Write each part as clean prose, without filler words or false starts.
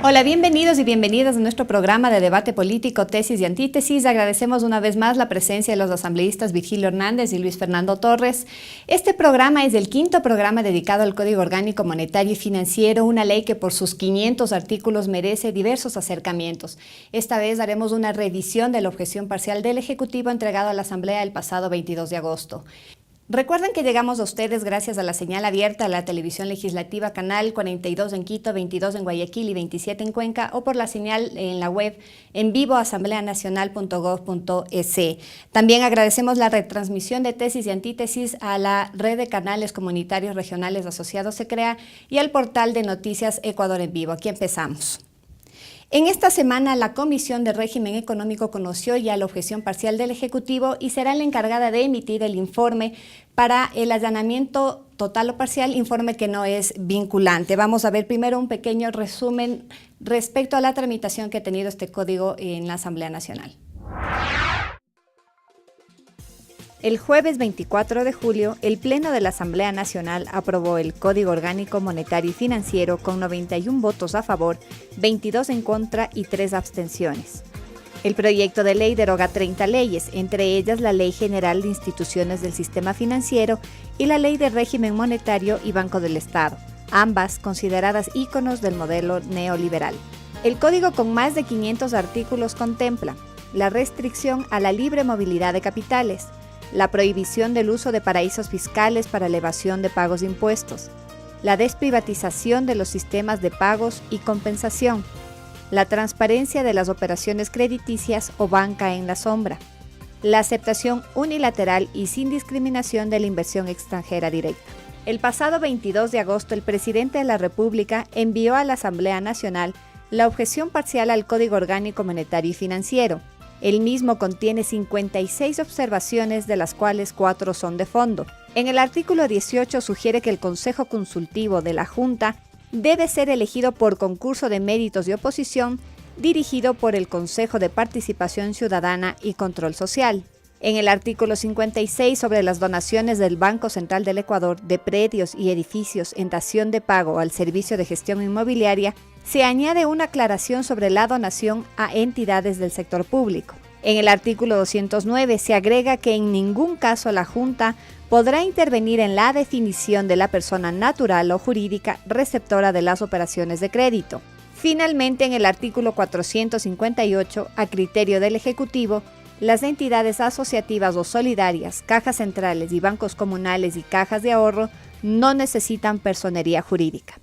Hola, bienvenidos y bienvenidas a nuestro programa de debate político, tesis y antítesis. Agradecemos una vez más la presencia de los asambleístas Virgilio Hernández y Luis Fernando Torres. Este programa es el quinto programa dedicado al Código Orgánico Monetario y Financiero, una ley que por sus 500 artículos merece diversos acercamientos. Esta vez haremos una revisión de la objeción parcial del Ejecutivo entregado a la Asamblea el pasado 22 de agosto. Recuerden que llegamos a ustedes gracias a la señal abierta a la televisión legislativa Canal 42 en Quito, 22 en Guayaquil y 27 en Cuenca, o por la señal en la web en vivo asambleanacional.gov.es. También agradecemos la retransmisión de tesis y antítesis a la red de canales comunitarios regionales asociados SECREA y al portal de noticias Ecuador en Vivo. Aquí empezamos. En esta semana, la Comisión de Régimen Económico conoció ya la objeción parcial del Ejecutivo y será la encargada de emitir el informe para el allanamiento total o parcial, informe que no es vinculante. Vamos a ver primero un pequeño resumen respecto a la tramitación que ha tenido este código en la Asamblea Nacional. El jueves 24 de julio, el Pleno de la Asamblea Nacional aprobó el Código Orgánico Monetario y Financiero con 91 votos a favor, 22 en contra y 3 abstenciones. El proyecto de ley deroga 30 leyes, entre ellas la Ley General de Instituciones del Sistema Financiero y la Ley de Régimen Monetario y Banco del Estado, ambas consideradas íconos del modelo neoliberal. El código con más de 500 artículos contempla la restricción a la libre movilidad de capitales, la prohibición del uso de paraísos fiscales para la evasión de pagos de impuestos, la desprivatización de los sistemas de pagos y compensación, la transparencia de las operaciones crediticias o banca en la sombra, la aceptación unilateral y sin discriminación de la inversión extranjera directa. El pasado 22 de agosto, el presidente de la República envió a la Asamblea Nacional la objeción parcial al Código Orgánico Monetario y Financiero. El mismo contiene 56 observaciones, de las cuales 4 son de fondo. En el artículo 18 sugiere que el Consejo Consultivo de la Junta debe ser elegido por concurso de méritos de oposición, dirigido por el Consejo de Participación Ciudadana y Control Social. En el artículo 56 sobre las donaciones del Banco Central del Ecuador de predios y edificios en dación de pago al Servicio de Gestión Inmobiliaria, se añade una aclaración sobre la donación a entidades del sector público. En el artículo 209 se agrega que en ningún caso la Junta podrá intervenir en la definición de la persona natural o jurídica receptora de las operaciones de crédito. Finalmente, en el artículo 458, a criterio del Ejecutivo, las entidades asociativas o solidarias, cajas centrales y bancos comunales y cajas de ahorro no necesitan personería jurídica.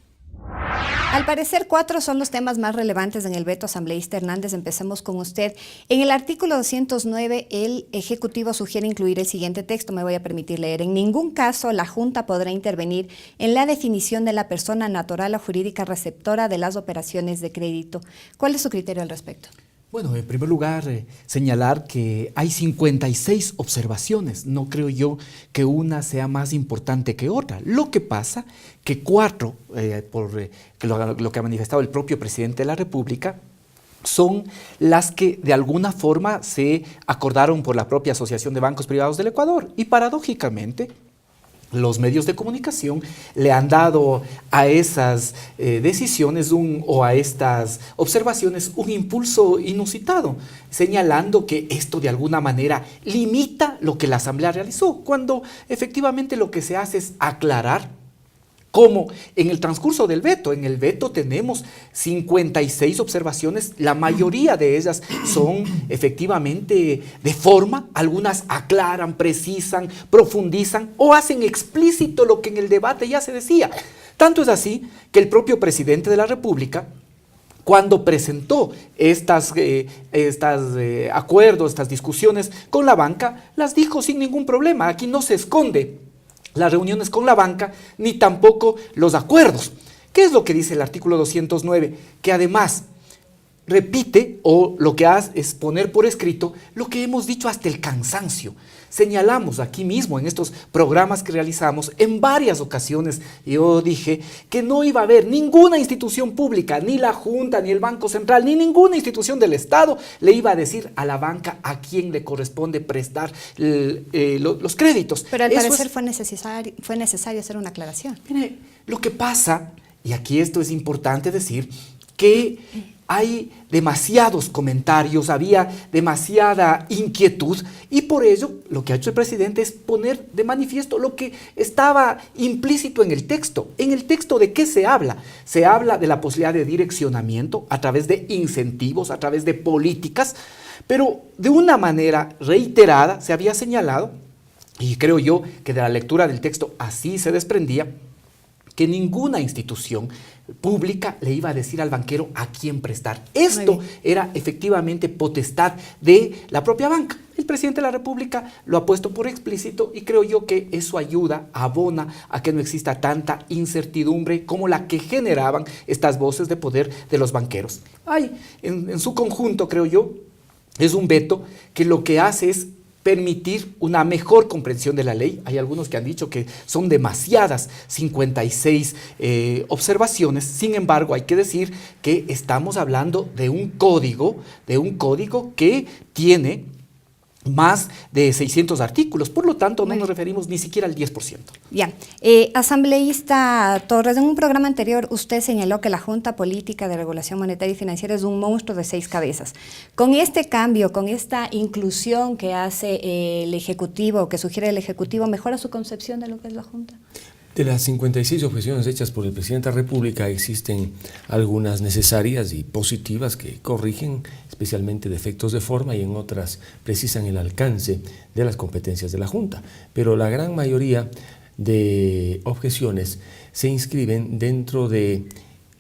Al parecer, 4 son los temas más relevantes en el veto asambleísta Hernández. Empecemos con usted. En el artículo 209, el Ejecutivo sugiere incluir el siguiente texto, me voy a permitir leer. En ningún caso la Junta podrá intervenir en la definición de la persona natural o jurídica receptora de las operaciones de crédito. ¿Cuál es su criterio al respecto? Bueno, en primer lugar, señalar que hay 56 observaciones. No creo yo que una sea más importante que otra. Lo que pasa que 4, lo que ha manifestado el propio presidente de la República, son las que de alguna forma se acordaron por la propia Asociación de Bancos Privados del Ecuador. Y paradójicamente, los medios de comunicación le han dado a esas decisiones o a estas observaciones un impulso inusitado, señalando que esto de alguna manera limita lo que la Asamblea realizó, cuando efectivamente lo que se hace es aclarar cómo en el transcurso del veto. En el veto tenemos 56 observaciones, la mayoría de ellas son efectivamente de forma, algunas aclaran, precisan, profundizan o hacen explícito lo que en el debate ya se decía. Tanto es así que el propio presidente de la República, cuando presentó estos acuerdos, estas discusiones con la banca, las dijo sin ningún problema. Aquí no se esconde las reuniones con la banca, ni tampoco los acuerdos. ¿Qué es lo que dice el artículo 209? Que además repite, o lo que hace es poner por escrito, lo que hemos dicho hasta el cansancio. Señalamos aquí mismo en estos programas que realizamos en varias ocasiones, yo dije que no iba a haber ninguna institución pública, ni la Junta, ni el Banco Central, ni ninguna institución del Estado le iba a decir a la banca a quién le corresponde prestar los créditos. Pero al parecer fue necesario hacer una aclaración. Mire, lo que pasa, y aquí esto es importante decir, que hay demasiados comentarios, había demasiada inquietud y por ello lo que ha hecho el presidente es poner de manifiesto lo que estaba implícito en el texto. ¿En el texto de qué se habla? Se habla de la posibilidad de direccionamiento a través de incentivos, a través de políticas, pero de una manera reiterada se había señalado, y creo yo que de la lectura del texto así se desprendía, que ninguna institución pública le iba a decir al banquero a quién prestar. Esto era efectivamente potestad de la propia banca. El presidente de la República lo ha puesto por explícito y creo yo que eso ayuda, abona a que no exista tanta incertidumbre como la que generaban estas voces de poder de los banqueros. En su conjunto, creo yo, es un veto que lo que hace es permitir una mejor comprensión de la ley. Hay algunos que han dicho que son demasiadas 56 observaciones, sin embargo hay que decir que estamos hablando de un código que tiene más de 600 artículos, por lo tanto no nos referimos ni siquiera al 10%. Bien, asambleísta Torres, en un programa anterior usted señaló que la Junta Política de Regulación Monetaria y Financiera es un monstruo de 6 cabezas. Con este cambio, con esta inclusión que hace el Ejecutivo, que sugiere el Ejecutivo, ¿mejora su concepción de lo que es la Junta? De las 56 objeciones hechas por el presidente de la República existen algunas necesarias y positivas que corrigen especialmente defectos de forma y en otras precisan el alcance de las competencias de la Junta. Pero la gran mayoría de objeciones se inscriben dentro de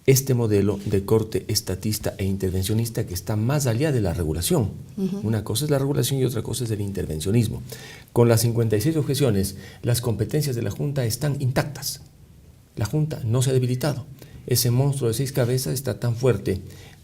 este modelo de corte estatista e intervencionista que está más allá de la regulación. Una cosa es la regulación y otra cosa es el intervencionismo. Con las 56 objeciones, las competencias de la Junta están intactas. La Junta no se ha debilitado. Ese monstruo de 6 cabezas está tan fuerte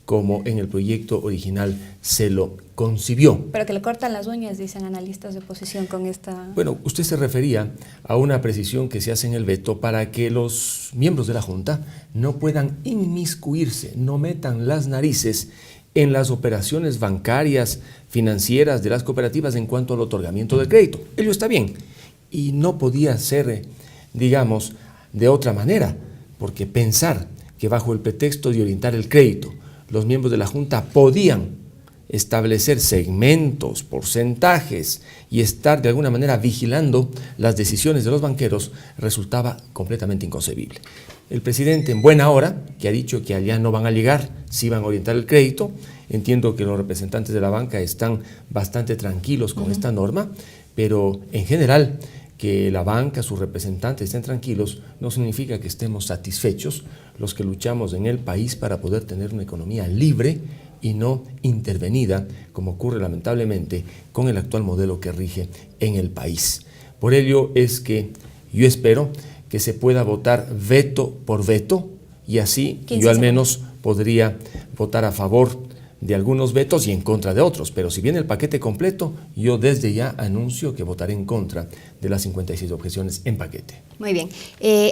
como en el proyecto original se lo concibió. Pero que le cortan las uñas, dicen analistas de oposición con esta... Bueno, usted se refería a una precisión que se hace en el veto para que los miembros de la Junta no puedan inmiscuirse, no metan las narices en las operaciones bancarias, financieras de las cooperativas en cuanto al otorgamiento del crédito. Ello está bien y no podía ser, digamos, de otra manera, porque pensar que bajo el pretexto de orientar el crédito, los miembros de la Junta podían establecer segmentos, porcentajes y estar de alguna manera vigilando las decisiones de los banqueros resultaba completamente inconcebible. El presidente en buena hora, que ha dicho que allá no van a llegar, sí van a orientar el crédito, entiendo que los representantes de la banca están bastante tranquilos con esta norma, pero en general que la banca, sus representantes estén tranquilos, no significa que estemos satisfechos los que luchamos en el país para poder tener una economía libre y no intervenida, como ocurre lamentablemente con el actual modelo que rige en el país. Por ello es que yo espero que se pueda votar veto por veto y así yo al menos podría votar a favor de algunos vetos y en contra de otros, pero si viene el paquete completo, yo desde ya anuncio que votaré en contra de las 56 objeciones en paquete. Muy bien.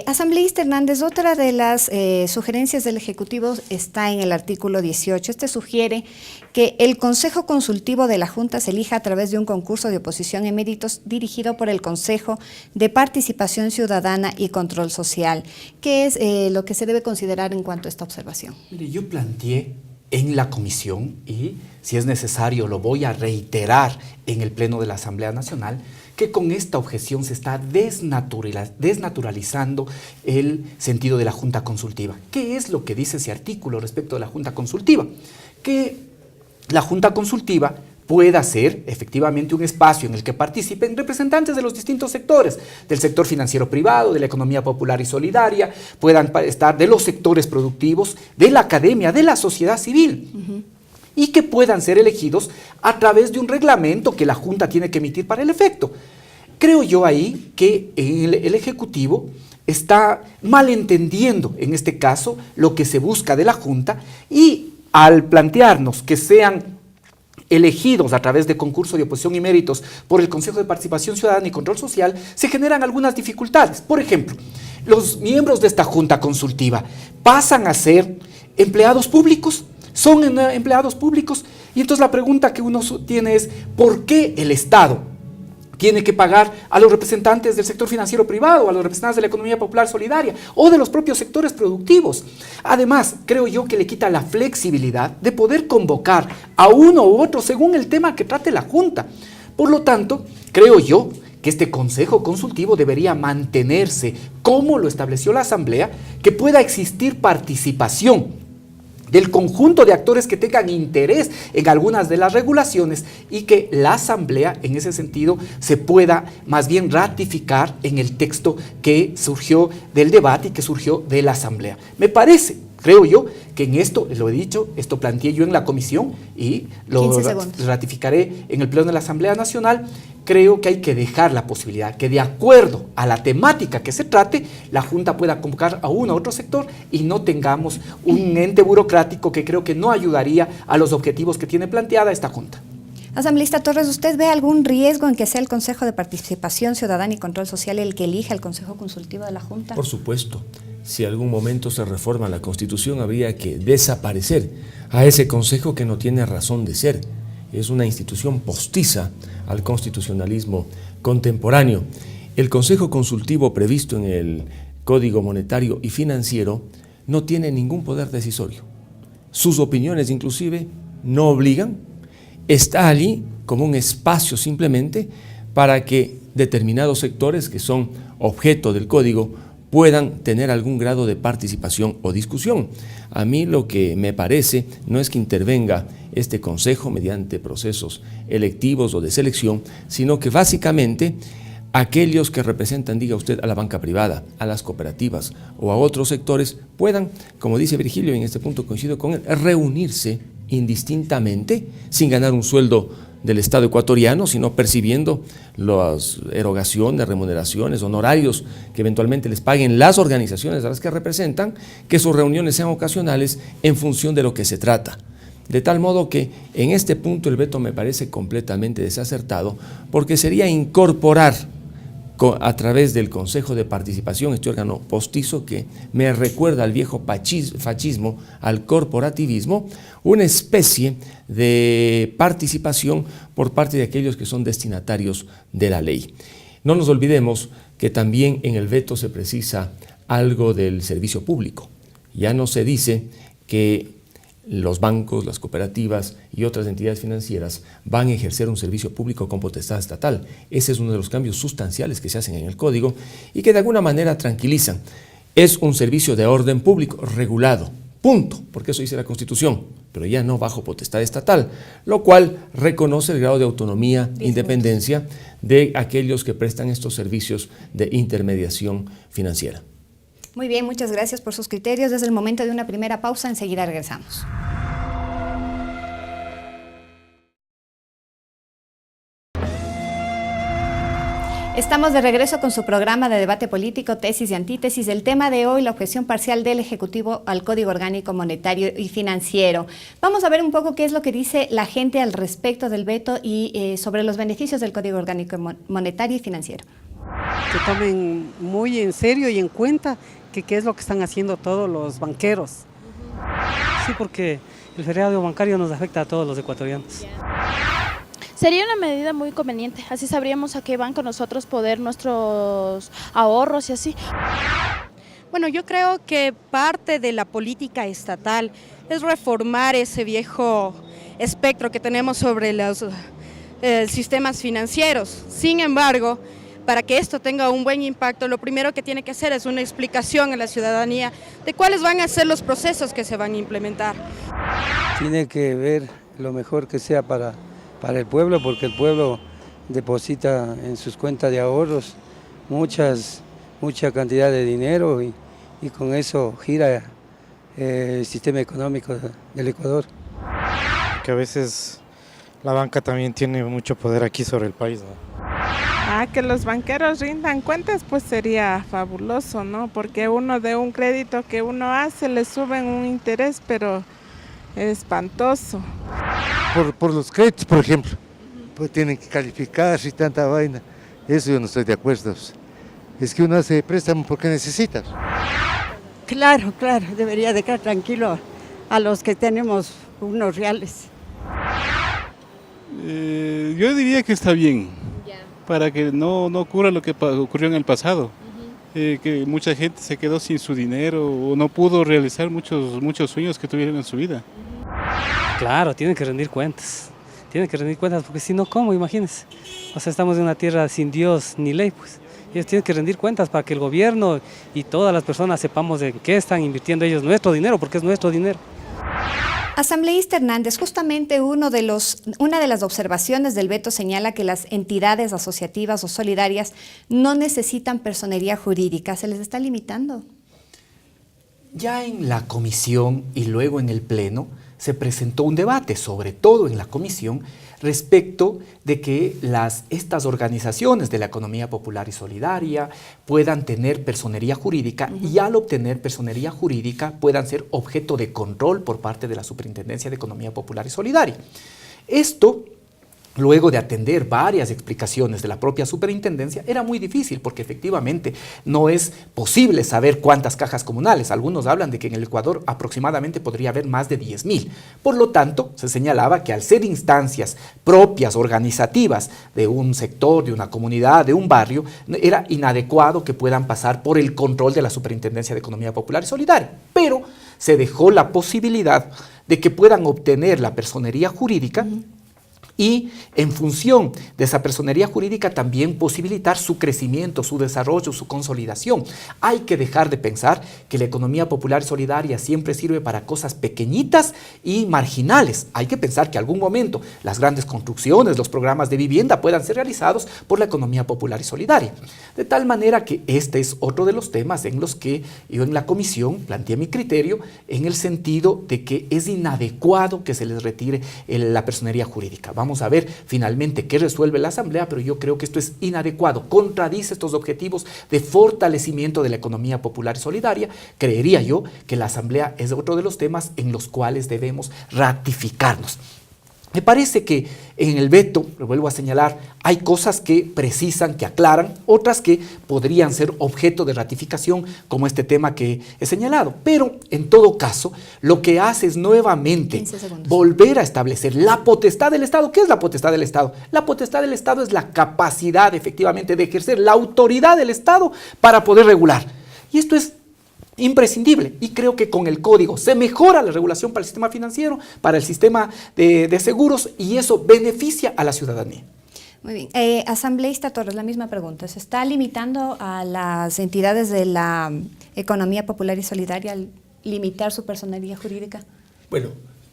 Asambleísta Hernández, otra de las sugerencias del Ejecutivo está en el artículo 18. Este sugiere que el Consejo Consultivo de la Junta se elija a través de un concurso de oposición en méritos dirigido por el Consejo de Participación Ciudadana y Control Social. ¿Qué es lo que se debe considerar en cuanto a esta observación? Mire, yo planteé en la comisión, y si es necesario lo voy a reiterar en el Pleno de la Asamblea Nacional, que con esta objeción se está desnaturalizando el sentido de la Junta Consultiva. ¿Qué es lo que dice ese artículo respecto de la Junta Consultiva? Que la Junta Consultiva pueda ser efectivamente un espacio en el que participen representantes de los distintos sectores, del sector financiero privado, de la economía popular y solidaria, puedan estar de los sectores productivos, de la academia, de la sociedad civil, y que puedan ser elegidos a través de un reglamento que la Junta tiene que emitir para el efecto. Creo yo ahí que el Ejecutivo está malentendiendo en este caso lo que se busca de la Junta y al plantearnos que sean elegidos a través de concurso de oposición y méritos por el Consejo de Participación Ciudadana y Control Social, se generan algunas dificultades. Por ejemplo, los miembros de esta Junta Consultiva pasan a ser empleados públicos, son empleados públicos, y entonces la pregunta que uno tiene es, ¿por qué el Estado tiene que pagar a los representantes del sector financiero privado, a los representantes de la economía popular solidaria o de los propios sectores productivos. Además, creo yo que le quita la flexibilidad de poder convocar a uno u otro según el tema que trate la Junta. Por lo tanto, creo yo que este Consejo Consultivo debería mantenerse como lo estableció la Asamblea, que pueda existir participación del conjunto de actores que tengan interés en algunas de las regulaciones y que la Asamblea, en ese sentido, se pueda más bien ratificar en el texto que surgió del debate y que surgió de la Asamblea. Me parece, creo yo, que en esto, lo he dicho, esto planteé yo en la comisión y lo ratificaré en el Pleno de la Asamblea Nacional. Creo que hay que dejar la posibilidad que de acuerdo a la temática que se trate, la Junta pueda convocar a uno u otro sector y no tengamos un ente burocrático que creo que no ayudaría a los objetivos que tiene planteada esta Junta. Asambleísta Torres, ¿usted ve algún riesgo en que sea el Consejo de Participación Ciudadana y Control Social el que elija el Consejo Consultivo de la Junta? Por supuesto. Si algún momento se reforma la Constitución, habría que desaparecer a ese Consejo que no tiene razón de ser. Es una institución postiza al constitucionalismo contemporáneo. El Consejo Consultivo previsto en el Código Monetario y Financiero no tiene ningún poder decisorio. Sus opiniones inclusive no obligan, está allí como un espacio simplemente para que determinados sectores que son objeto del Código puedan tener algún grado de participación o discusión. A mí lo que me parece no es que intervenga este Consejo mediante procesos electivos o de selección, sino que básicamente aquellos que representan, diga usted, a la banca privada, a las cooperativas o a otros sectores puedan, como dice Virgilio, y en este punto coincido con él, reunirse indistintamente, sin ganar un sueldo del Estado ecuatoriano, sino percibiendo las erogaciones, remuneraciones, honorarios que eventualmente les paguen las organizaciones a las que representan, que sus reuniones sean ocasionales en función de lo que se trata. De tal modo que en este punto el veto me parece completamente desacertado, porque sería incorporar a través del Consejo de Participación, este órgano postizo que me recuerda al viejo fascismo, al corporativismo, una especie de participación por parte de aquellos que son destinatarios de la ley. No nos olvidemos que también en el veto se precisa algo del servicio público. Ya no se dice que los bancos, las cooperativas y otras entidades financieras van a ejercer un servicio público con potestad estatal. Ese es uno de los cambios sustanciales que se hacen en el Código y que de alguna manera tranquilizan. Es un servicio de orden público regulado, punto, porque eso dice la Constitución, pero ya no bajo potestad estatal, lo cual reconoce el grado de autonomía, independencia de aquellos que prestan estos servicios de intermediación financiera. Muy bien, muchas gracias por sus criterios. Desde el momento de una primera pausa, enseguida regresamos. Estamos de regreso con su programa de debate político, tesis y antítesis. El tema de hoy, la objeción parcial del Ejecutivo al Código Orgánico Monetario y Financiero. Vamos a ver un poco qué es lo que dice la gente al respecto del veto y sobre los beneficios del Código Orgánico Monetario y Financiero. Que tomen muy en serio y en cuenta que qué es lo que están haciendo todos los banqueros. Sí, porque el feriado bancario nos afecta a todos los ecuatorianos. Sería una medida muy conveniente, así sabríamos a qué banco nosotros poner nuestros ahorros y así. Bueno, yo creo que parte de la política estatal es reformar ese viejo espectro que tenemos sobre los sistemas financieros. Sin embargo, para que esto tenga un buen impacto, lo primero que tiene que hacer es una explicación a la ciudadanía de cuáles van a ser los procesos que se van a implementar. Tiene que ver lo mejor que sea para el pueblo, porque el pueblo deposita en sus cuentas de ahorros mucha cantidad de dinero y con eso gira el sistema económico del Ecuador. Que a veces la banca también tiene mucho poder aquí sobre el país, ¿no? Que los banqueros rindan cuentas, pues sería fabuloso, ¿no? Porque uno de un crédito que uno hace le suben un interés, pero es espantoso. Por los créditos, por ejemplo, pues tienen que calificar y tanta vaina. Eso yo no estoy de acuerdo. Es que uno hace préstamo porque necesita. Claro, debería dejar tranquilo a los que tenemos unos reales. Yo diría que está bien. para que no ocurra lo que ocurrió en el pasado. Que mucha gente se quedó sin su dinero o no pudo realizar muchos sueños que tuvieron en su vida. Claro, tienen que rendir cuentas. Tienen que rendir cuentas porque si no, ¿cómo? Imagínense. O sea, estamos en una tierra sin Dios ni ley, pues. Ellos tienen que rendir cuentas para que el gobierno y todas las personas sepamos de qué están invirtiendo ellos nuestro dinero, porque es nuestro dinero. Asambleísta Hernández, justamente una de las observaciones del veto señala que las entidades asociativas o solidarias no necesitan personería jurídica. ¿Se les está limitando? Ya en la comisión y luego en el pleno se presentó un debate, sobre todo en la comisión, respecto de que estas organizaciones de la economía popular y solidaria puedan tener personería jurídica y al obtener personería jurídica puedan ser objeto de control por parte de la Superintendencia de Economía Popular y Solidaria. Esto, luego de atender varias explicaciones de la propia superintendencia, era muy difícil porque efectivamente no es posible saber cuántas cajas comunales. Algunos hablan de que en el Ecuador aproximadamente podría haber más de 10.000. Por lo tanto, se señalaba que al ser instancias propias, organizativas de un sector, de una comunidad, de un barrio, era inadecuado que puedan pasar por el control de la Superintendencia de Economía Popular y Solidaria. Pero se dejó la posibilidad de que puedan obtener la personería jurídica y en función de esa personería jurídica también posibilitar su crecimiento, su desarrollo, su consolidación. Hay que dejar de pensar que la economía popular y solidaria siempre sirve para cosas pequeñitas y marginales. Hay que pensar que en algún momento las grandes construcciones, los programas de vivienda puedan ser realizados por la economía popular y solidaria. De tal manera que este es otro de los temas en los que yo en la comisión planteé mi criterio en el sentido de que es inadecuado que se les retire la personería jurídica. Vamos a ver finalmente qué resuelve la Asamblea, pero yo creo que esto es inadecuado, contradice estos objetivos de fortalecimiento de la economía popular y solidaria. Creería yo que la Asamblea es otro de los temas en los cuales debemos ratificarnos. Me parece que en el veto, lo vuelvo a señalar, hay cosas que precisan, que aclaran, otras que podrían ser objeto de ratificación, como este tema que he señalado. Pero, en todo caso, lo que hace es nuevamente volver a establecer la potestad del Estado. ¿Qué es la potestad del Estado? La potestad del Estado es la capacidad, efectivamente, de ejercer la autoridad del Estado para poder regular. Y esto es imprescindible, y creo que con el código se mejora la regulación para el sistema financiero, para el sistema de seguros, y eso beneficia a la ciudadanía. Muy bien. Asambleísta Torres, la misma pregunta. ¿Se está limitando a las entidades de la economía popular y solidaria al limitar su personería jurídica? Bueno,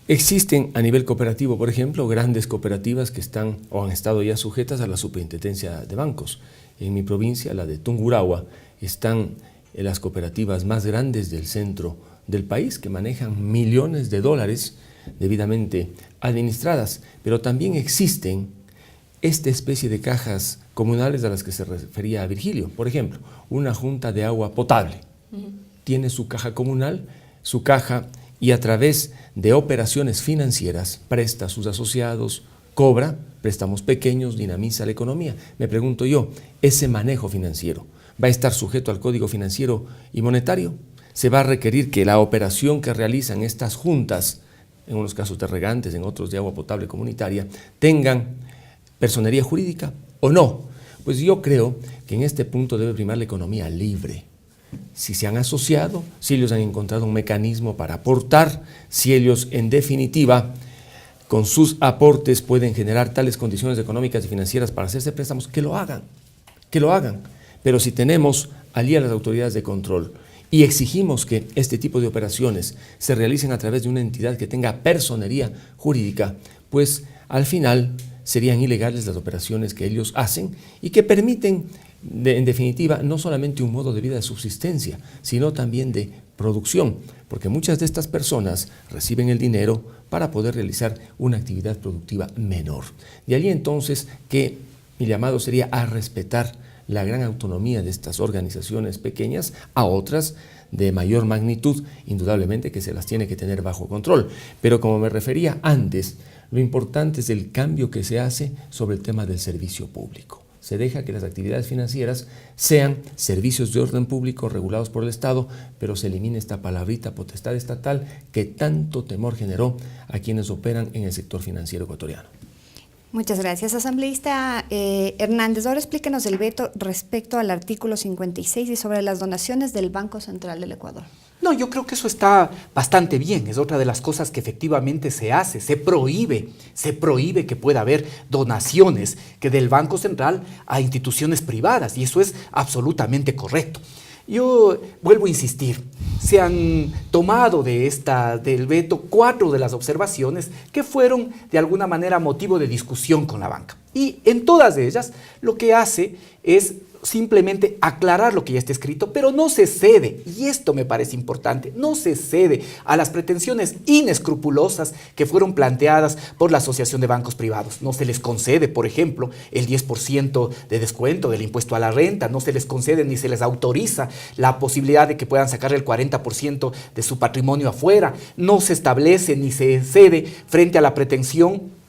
existen a nivel cooperativo, por ejemplo, grandes cooperativas que están o han estado ya sujetas a la superintendencia de bancos. En mi provincia, la de Tungurahua, están las cooperativas más grandes del centro del país que manejan millones de dólares debidamente administradas, pero también existen esta especie de cajas comunales a las que se refería a Virgilio. Por ejemplo, una junta de agua potable tiene su caja comunal, su caja, y a través de operaciones financieras presta a sus asociados, cobra préstamos pequeños, dinamiza la economía. Me pregunto yo, ese manejo financiero ¿va a estar sujeto al Código Financiero y Monetario? ¿Se va a requerir que la operación que realizan estas juntas, en unos casos de regantes, en otros de agua potable comunitaria, tengan personería jurídica o no? Pues yo creo que en este punto debe primar la economía libre. Si se han asociado, si ellos han encontrado un mecanismo para aportar, si ellos en definitiva con sus aportes pueden generar tales condiciones económicas y financieras para hacerse préstamos, que lo hagan, que lo hagan. Pero si tenemos allí a las autoridades de control y exigimos que este tipo de operaciones se realicen a través de una entidad que tenga personería jurídica, pues al final serían ilegales las operaciones que ellos hacen y que permiten, en definitiva, no solamente un modo de vida de subsistencia, sino también de producción, porque muchas de estas personas reciben el dinero para poder realizar una actividad productiva menor. De allí entonces que mi llamado sería a respetar la gran autonomía de estas organizaciones pequeñas a otras de mayor magnitud, indudablemente que se las tiene que tener bajo control. Pero como me refería antes, lo importante es el cambio que se hace sobre el tema del servicio público. Se deja que las actividades financieras sean servicios de orden público regulados por el Estado, pero se elimina esta palabrita potestad estatal que tanto temor generó a quienes operan en el sector financiero ecuatoriano. Muchas gracias, asambleísta Hernández. Ahora explíquenos el veto respecto al artículo 56 y sobre las donaciones del Banco Central del Ecuador. No, yo creo que eso está bastante bien. Es otra de las cosas que efectivamente se hace. Se prohíbe que pueda haber donaciones que del Banco Central a instituciones privadas, y eso es absolutamente correcto. Yo vuelvo a insistir, se han tomado del veto 4 de las observaciones que fueron de alguna manera motivo de discusión con la banca. Y en todas ellas lo que hace es simplemente aclarar lo que ya está escrito, pero no se cede, y esto me parece importante, no se cede a las pretensiones inescrupulosas que fueron planteadas por la Asociación de Bancos Privados. No se les concede, por ejemplo, el 10% de descuento del impuesto a la renta, no se les concede ni se les autoriza la posibilidad de que puedan sacar el 40% de su patrimonio afuera, no se establece ni se cede frente a la pretensión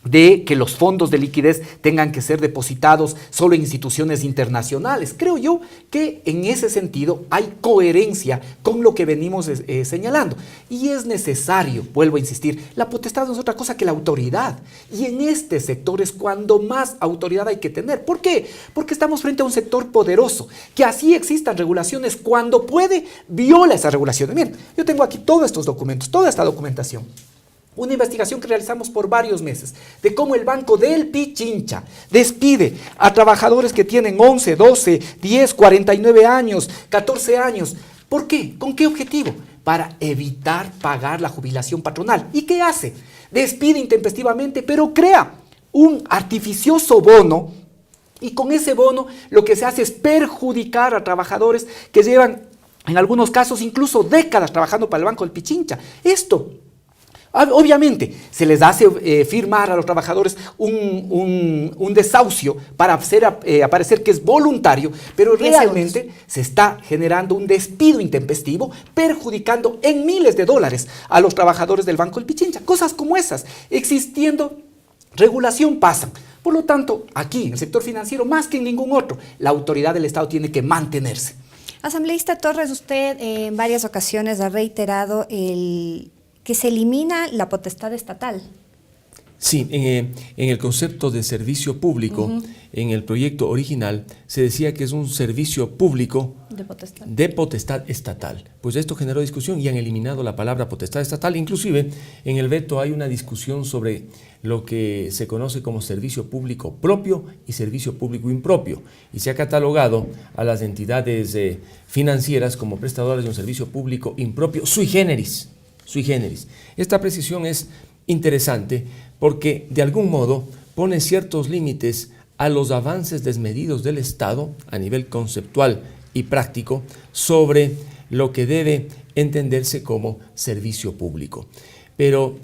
de que los fondos de liquidez tengan que ser depositados solo en instituciones internacionales. Creo yo que en ese sentido hay coherencia con lo que venimos señalando. Y es necesario, vuelvo a insistir, la potestad no es otra cosa que la autoridad. Y en este sector es cuando más autoridad hay que tener. ¿Por qué? Porque estamos frente a un sector poderoso, que así existan regulaciones, cuando puede, viola esas regulaciones. Miren, yo tengo aquí todos estos documentos, toda esta documentación. Una investigación que realizamos por varios meses de cómo el Banco del Pichincha despide a trabajadores que tienen 11, 12, 10, 49 años, 14 años. ¿Por qué? ¿Con qué objetivo? Para evitar pagar la jubilación patronal. ¿Y qué hace? Despide intempestivamente, pero crea un artificioso bono, y con ese bono lo que se hace es perjudicar a trabajadores que llevan, en algunos casos, incluso décadas trabajando para el Banco del Pichincha. Esto obviamente se les hace firmar a los trabajadores un desahucio para hacer aparecer que es voluntario, pero realmente se está generando un despido intempestivo, perjudicando en miles de dólares a los trabajadores del Banco del Pichincha. Cosas como esas, existiendo regulación, pasan. Por lo tanto, aquí en el sector financiero, más que en ningún otro, la autoridad del Estado tiene que mantenerse. Asambleísta Torres, usted en varias ocasiones ha reiterado que se elimina la potestad estatal. Sí, en el concepto de servicio público, en el proyecto original, se decía que es un servicio público de potestad estatal. Pues esto generó discusión y han eliminado la palabra potestad estatal. Inclusive, en el veto hay una discusión sobre lo que se conoce como servicio público propio y servicio público impropio. Y se ha catalogado a las entidades financieras como prestadoras de un servicio público impropio sui generis. Sui generis. Esta precisión es interesante porque de algún modo pone ciertos límites a los avances desmedidos del Estado a nivel conceptual y práctico sobre lo que debe entenderse como servicio público. Pero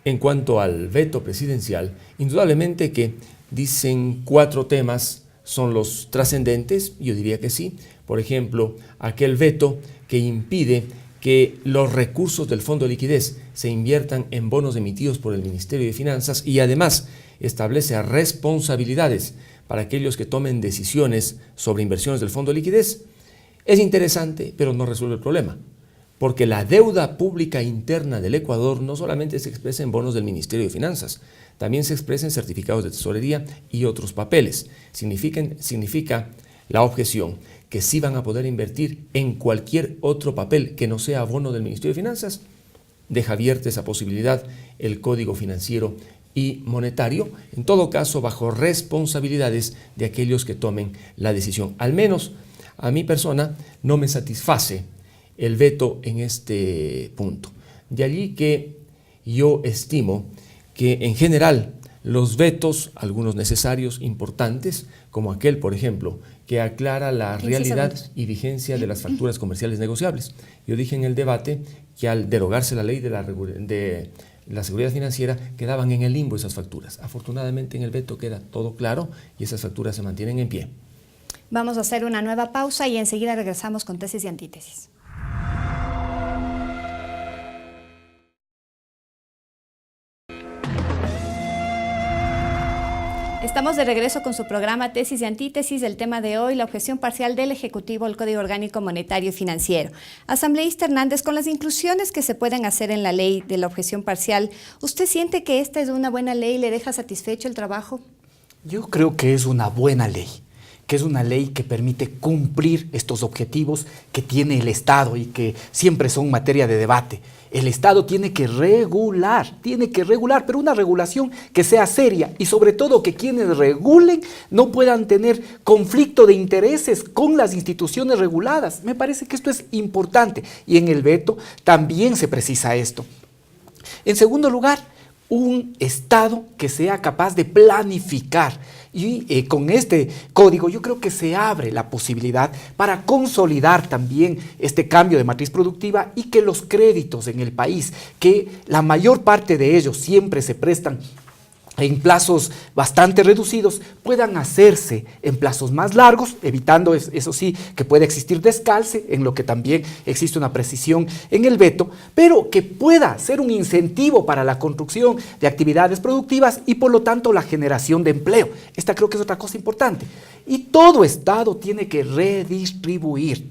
en cuanto al veto presidencial, indudablemente que dicen 4 temas son los trascendentes, yo diría que sí. Por ejemplo, aquel veto que impide que los recursos del Fondo de Liquidez se inviertan en bonos emitidos por el Ministerio de Finanzas y además establece responsabilidades para aquellos que tomen decisiones sobre inversiones del Fondo de Liquidez. Es interesante, pero no resuelve el problema, porque la deuda pública interna del Ecuador no solamente se expresa en bonos del Ministerio de Finanzas, también se expresa en certificados de tesorería y otros papeles. Significa la objeción que sí van a poder invertir en cualquier otro papel que no sea bono del Ministerio de Finanzas. Deja abierta esa posibilidad el Código Financiero y Monetario, en todo caso bajo responsabilidades de aquellos que tomen la decisión. Al menos a mi persona no me satisface el veto en este punto. De allí que yo estimo que en general los vetos, algunos necesarios, importantes, como aquel, por ejemplo, que aclara la realidad y vigencia de las facturas comerciales negociables. Yo dije en el debate que al derogarse la ley de la seguridad financiera, quedaban en el limbo esas facturas. Afortunadamente en el veto queda todo claro y esas facturas se mantienen en pie. Vamos a hacer una nueva pausa y enseguida regresamos con tesis y antítesis. Estamos Estamos de regreso con su programa Tesis y Antítesis. El tema de hoy, la objeción parcial del Ejecutivo al Código Orgánico Monetario y Financiero. Asambleísta Hernández, con las inclusiones que se pueden hacer en la ley de la objeción parcial, ¿usted siente que esta es una buena ley y le deja satisfecho el trabajo? Yo creo que es una buena ley, que es una ley que permite cumplir estos objetivos que tiene el Estado y que siempre son materia de debate. El Estado tiene que regular, pero una regulación que sea seria y sobre todo que quienes regulen no puedan tener conflicto de intereses con las instituciones reguladas. Me parece que esto es importante y en el veto también se precisa esto. En segundo lugar, un Estado que sea capaz de planificar. Y con este código yo creo que se abre la posibilidad para consolidar también este cambio de matriz productiva y que los créditos en el país, que la mayor parte de ellos siempre se prestan en plazos bastante reducidos, puedan hacerse en plazos más largos, evitando, eso sí, que pueda existir descalce, en lo que también existe una precisión en el veto, pero que pueda ser un incentivo para la construcción de actividades productivas y por lo tanto la generación de empleo. Esta creo que es otra cosa importante. Y todo Estado tiene que redistribuir.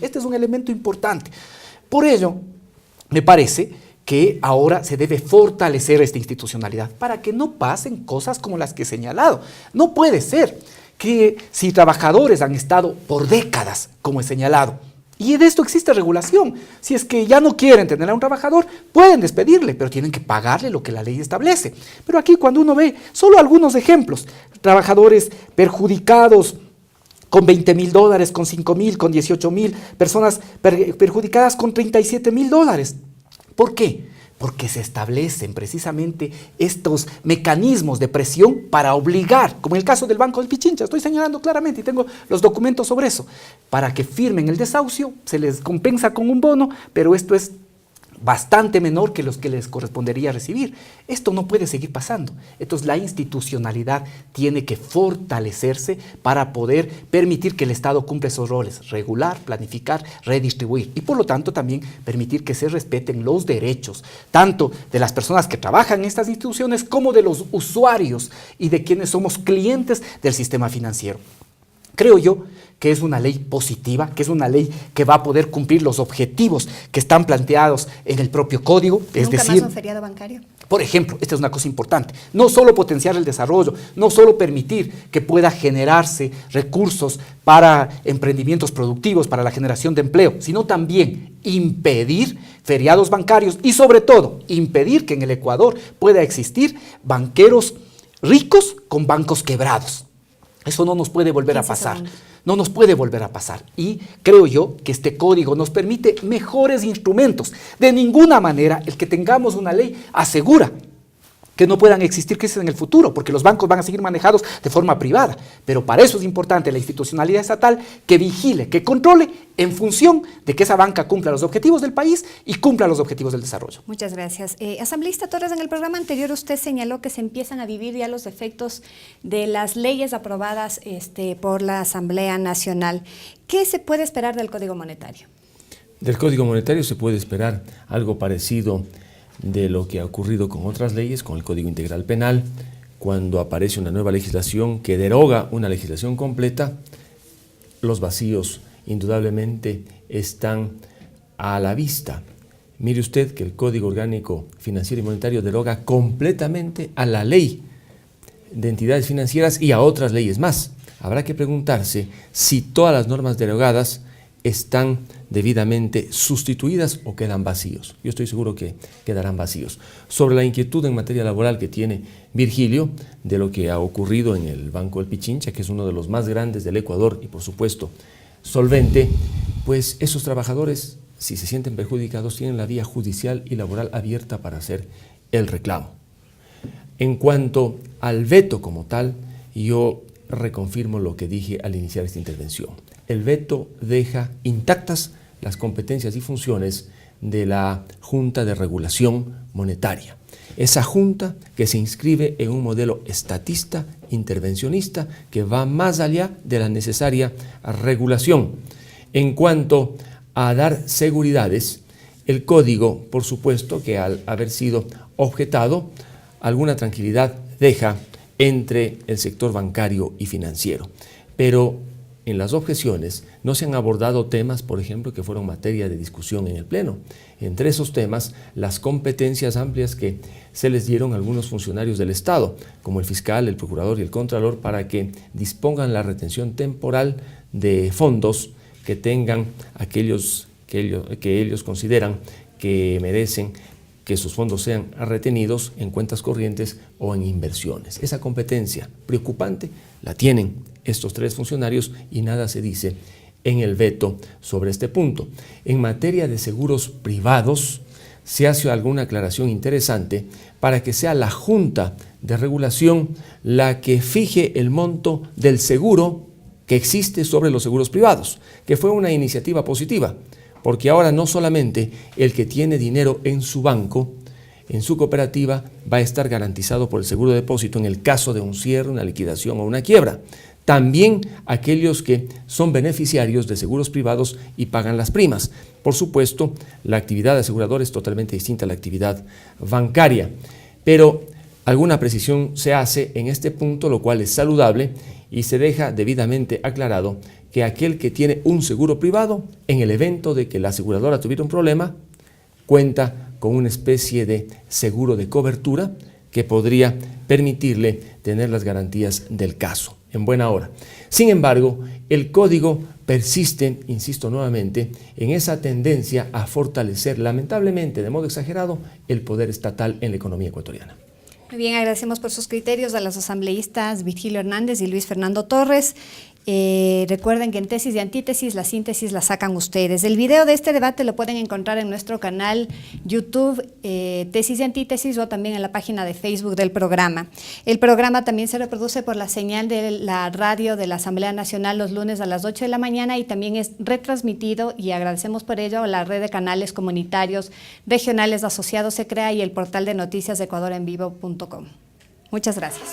Este es un elemento importante. Por ello, me parece que ahora se debe fortalecer esta institucionalidad para que no pasen cosas como las que he señalado. No puede ser que si trabajadores han estado por décadas, como he señalado, y de esto existe regulación, si es que ya no quieren tener a un trabajador, pueden despedirle, pero tienen que pagarle lo que la ley establece. Pero aquí cuando uno ve solo algunos ejemplos, trabajadores perjudicados con $20,000, con $5,000, con $18,000, personas perjudicadas con $37,000. ¿Por qué? Porque se establecen precisamente estos mecanismos de presión para obligar, como en el caso del Banco del Pichincha, estoy señalando claramente y tengo los documentos sobre eso, para que firmen el desahucio, se les compensa con un bono, pero esto es bastante menor que los que les correspondería recibir. Esto no puede seguir pasando. Entonces la institucionalidad tiene que fortalecerse para poder permitir que el Estado cumpla esos roles, regular, planificar, redistribuir y por lo tanto también permitir que se respeten los derechos, tanto de las personas que trabajan en estas instituciones como de los usuarios y de quienes somos clientes del sistema financiero. Creo yo que es una ley positiva, que es una ley que va a poder cumplir los objetivos que están planteados en el propio código. Es ¿Nunca decir, más un feriado bancario? Por ejemplo, esta es una cosa importante, no solo potenciar el desarrollo, no solo permitir que pueda generarse recursos para emprendimientos productivos, para la generación de empleo, sino también impedir feriados bancarios y sobre todo impedir que en el Ecuador pueda existir banqueros ricos con bancos quebrados. Eso no nos puede volver a pasar. No nos puede volver a pasar. Y creo yo que este código nos permite mejores instrumentos. De ninguna manera el que tengamos una ley asegura que no puedan existir crisis en el futuro, porque los bancos van a seguir manejados de forma privada. Pero para eso es importante la institucionalidad estatal que vigile, que controle en función de que esa banca cumpla los objetivos del país y cumpla los objetivos del desarrollo. Muchas gracias. Asambleísta Torres, en el programa anterior usted señaló que se empiezan a vivir ya los efectos de las leyes aprobadas por la Asamblea Nacional. ¿Qué se puede esperar del Código Monetario? Del Código Monetario se puede esperar algo parecido de lo que ha ocurrido con otras leyes, con el Código Integral Penal, cuando aparece una nueva legislación que deroga una legislación completa. Los vacíos indudablemente están a la vista. Mire usted que el Código Orgánico Financiero y Monetario deroga completamente a la ley de entidades financieras y a otras leyes más. Habrá que preguntarse si todas las normas derogadas están debidamente sustituidas o quedan vacíos. Yo estoy seguro que quedarán vacíos. Sobre la inquietud en materia laboral que tiene Virgilio de lo que ha ocurrido en el Banco del Pichincha, que es uno de los más grandes del Ecuador y por supuesto solvente, pues esos trabajadores, si se sienten perjudicados, tienen la vía judicial y laboral abierta para hacer el reclamo. En cuanto al veto como tal, yo reconfirmo lo que dije al iniciar esta intervención. El veto deja intactas las competencias y funciones de la Junta de Regulación Monetaria. Esa junta que se inscribe en un modelo estatista, intervencionista, que va más allá de la necesaria regulación. En cuanto a dar seguridades, el código, por supuesto, que al haber sido objetado, alguna tranquilidad deja entre el sector bancario y financiero. Pero en las objeciones no se han abordado temas, por ejemplo, que fueron materia de discusión en el Pleno. Entre esos temas, las competencias amplias que se les dieron a algunos funcionarios del Estado, como el fiscal, el procurador y el contralor, para que dispongan la retención temporal de fondos que tengan aquellos que ellos consideran que merecen que sus fondos sean retenidos en cuentas corrientes o en inversiones. Esa competencia preocupante la tienen estos tres funcionarios y nada se dice en el veto sobre este punto. En materia de seguros privados, se hace alguna aclaración interesante para que sea la Junta de Regulación la que fije el monto del seguro que existe sobre los seguros privados, que fue una iniciativa positiva, porque ahora no solamente el que tiene dinero en su banco, en su cooperativa, va a estar garantizado por el seguro de depósito en el caso de un cierre, una liquidación o una quiebra. También aquellos que son beneficiarios de seguros privados y pagan las primas. Por supuesto, la actividad de asegurador es totalmente distinta a la actividad bancaria, pero alguna precisión se hace en este punto, lo cual es saludable y se deja debidamente aclarado que aquel que tiene un seguro privado, en el evento de que la aseguradora tuviera un problema, cuenta con una especie de seguro de cobertura que podría permitirle tener las garantías del caso en buena hora. Sin embargo, el código persiste, insisto nuevamente, en esa tendencia a fortalecer, lamentablemente, de modo exagerado, el poder estatal en la economía ecuatoriana. Muy bien, agradecemos por sus criterios a los asambleístas Virgilio Hernández y Luis Fernando Torres. Recuerden que en tesis y antítesis la síntesis la sacan ustedes. El video de este debate lo pueden encontrar en nuestro canal YouTube, Tesis y Antítesis, o también en la página de Facebook del programa. El programa también se reproduce por la señal de la radio de la Asamblea Nacional los lunes a las 8 de la mañana y también es retransmitido, y agradecemos por ello, a la red de canales comunitarios regionales asociados se crea y el portal de noticias ecuadorenvivo.com. Muchas gracias.